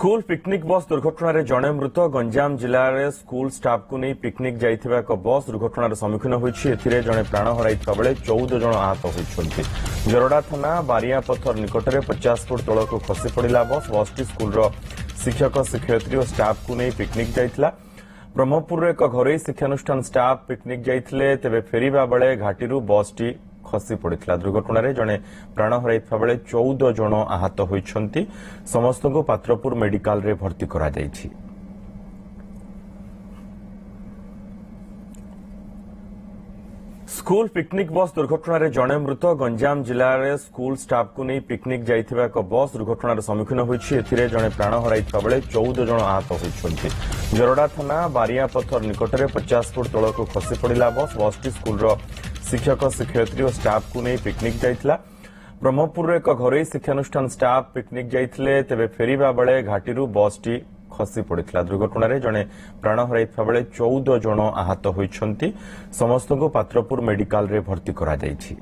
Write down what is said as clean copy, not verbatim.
School picnic बस दुर्घटन में जड़े मृत गंजाम जिले में स्कूल स्टाफ को नहीं पिकनिक जाइथिबा एक बस दुर्घटनार सम्मुखीन होइछि। एथिरे जड़े प्राण हराइथिबा बेले 14 जन आहत होइछन्ति। जरडा थाना बारियापथर निकटरे 50 फुट तल को खसी पड़ा बसटी स्कूल शिक्षक शिक्षयित्री और स्टाफ को नहीं पिकनिक जाइथिला। ब्रह्मपुर एक घरोई शिक्षानुष्ठान स्टाफ पिकनिक जाइथिले, तेबे फेरिबा बेले घाटी बसटी खसी पड़ा। दुर्घटन में जड़े प्राण हराइथिबा बेले 14 जन आहत होइछन्ति। समस्त को पात्रपुर मेडिकल रे भर्ती करा जाइछि। स्कूल पिकनिक बस दुर्घटन में जड़े मृत गंजाम जिले में स्कूल स्टाफ को नहीं पिकनिक जाइथिबा एक बस दुर्घटनार सम्मुखीन होइछि। एथिरे जड़े प्राण हराइथिबा बेले 14 जन आहत होइछन्ति। जरडा थाना बारियापथर निकटरे 50 फुट तल को खसी पड़ा बसटी स्कूल शिक्षक शिक्षयित्री और स्टाफ को नहीं पिकनिक जाइथिला। ब्रह्मपुर एक घरोई शिक्षानुष्ठान स्टाफ पिकनिक जाइथिले, तेबे फेरिबा बेले घाटी बसटी खसी पड़ा। दुर्घटन में जड़े प्राण हराइथिबा बेले 14 जन आहत होइछन्ति। समस्त को पात्रपुर मेडिकल रे भर्ती करा जाइछि।